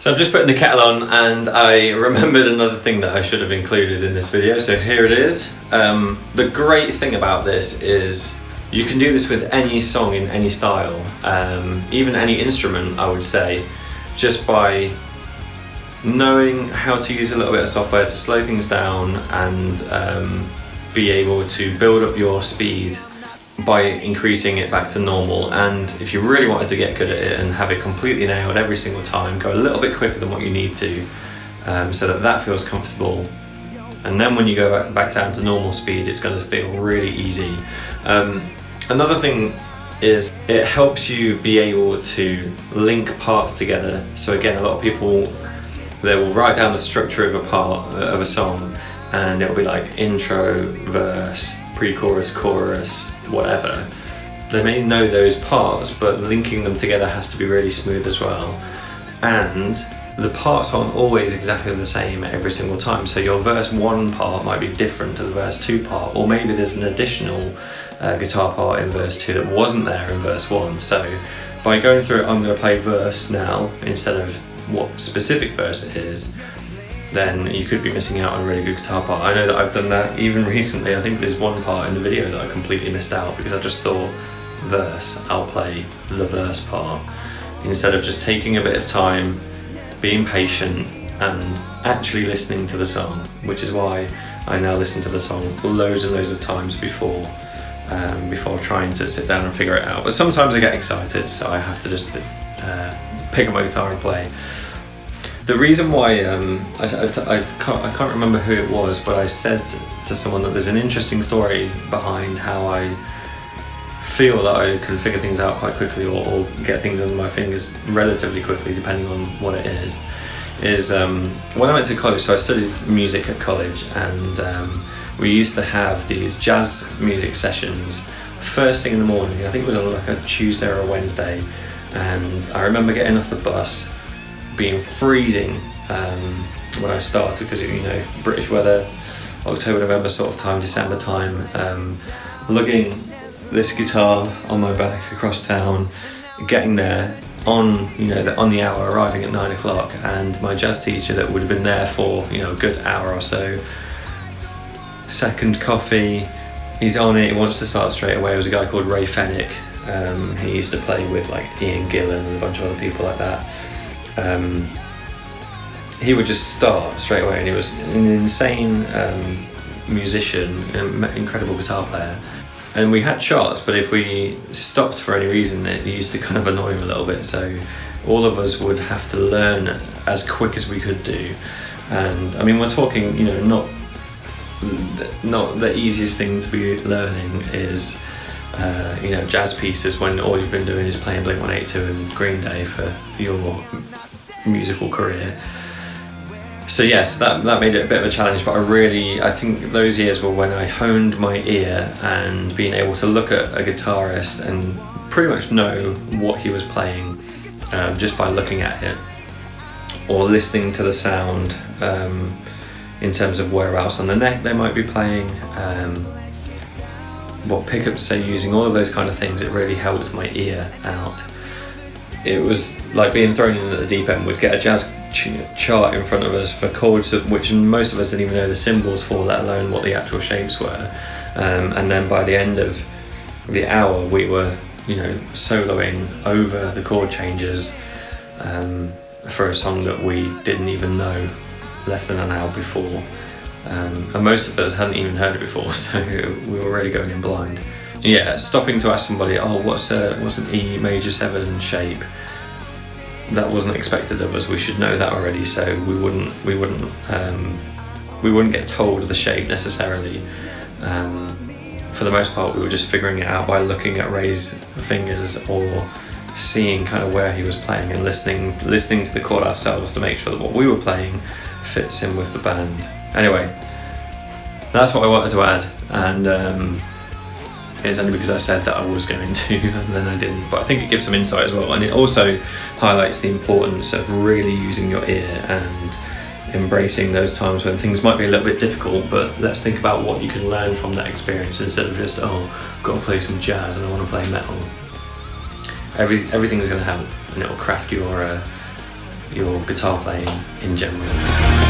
So I'm just putting the kettle on, and I remembered another thing that I should have included in this video, so here it is. The great thing about this is you can do this with any song in any style, even any instrument, I would say, just by knowing how to use a little bit of software to slow things down and be able to build up your speed by increasing it back to normal. And if you really wanted to get good at it and have it completely nailed every single time, go a little bit quicker than what you need to, so that that feels comfortable. And then when you go back down to normal speed, it's going to feel really easy. Another thing is it helps you be able to link parts together. So again, a lot of people, they will write down the structure of a part of a song, and it'll be like intro, verse, pre-chorus, chorus, whatever. They may know those parts, but linking them together has to be really smooth as well. And the parts aren't always exactly the same every single time. So your verse 1 part might be different to the verse 2 part, or maybe there's an additional guitar part in verse 2 that wasn't there in verse 1. So by going through it, I'm going to play verse now instead of what specific verse it is, then you could be missing out on a really good guitar part. I know that I've done that even recently. I think there's one part in the video that I completely missed out because I just thought verse, I'll play the verse part, instead of just taking a bit of time, being patient and actually listening to the song, which is why I now listen to the song loads and loads of times before trying to sit down and figure it out. But sometimes I get excited, so I have to just pick up my guitar and play. The reason why I can't remember who it was, but I said to someone that there's an interesting story behind how I feel that I can figure things out quite quickly, or get things under my fingers relatively quickly, depending on what it is when I went to college. So I studied music at college, and we used to have these jazz music sessions first thing in the morning. I think it was on like a Tuesday or a Wednesday, and I remember getting off the bus being freezing when I started, because British weather, October, November sort of time, December time, lugging this guitar on my back across town, getting there on the hour, arriving at 9 o'clock, and my jazz teacher that would have been there for a good hour or so, second coffee, he's on it, he wants to start straight away. It was a guy called Ray Fenwick. He used to play with like Ian Gillan and a bunch of other people like that. He would just start straight away, and he was an insane musician, an incredible guitar player. And we had charts, but if we stopped for any reason, it used to kind of annoy him a little bit. So all of us would have to learn as quick as we could do. And I mean, we're talking, not the easiest thing to be learning is jazz pieces when all you've been doing is playing Blink-182 and Green Day for your musical career. So yes, that made it a bit of a challenge, but I think those years were when I honed my ear and being able to look at a guitarist and pretty much know what he was playing just by looking at it or listening to the sound, in terms of whereabouts on the neck they might be playing, what pickups they're using, all of those kind of things. It really helped my ear out. It was like being thrown in at the deep end. We'd get a jazz chart in front of us for chords which most of us didn't even know the symbols for, let alone what the actual shapes were. And then by the end of the hour, we were, soloing over the chord changes for a song that we didn't even know less than an hour before. And most of us hadn't even heard it before, so we were really going in blind. Yeah, stopping to ask somebody, what's an E major 7 shape? That wasn't expected of us. We should know that already, so we wouldn't get told the shape necessarily. For the most part, we were just figuring it out by looking at Ray's fingers or seeing kind of where he was playing and listening to the chord ourselves to make sure that what we were playing fits in with the band. Anyway, that's what I wanted to add, and it's only because I said that I was going to and then I didn't, but I think it gives some insight as well, and it also highlights the importance of really using your ear and embracing those times when things might be a little bit difficult, but let's think about what you can learn from that experience instead of just, I've got to play some jazz and I want to play metal. Everything's going to help, and it will craft your your guitar playing in general.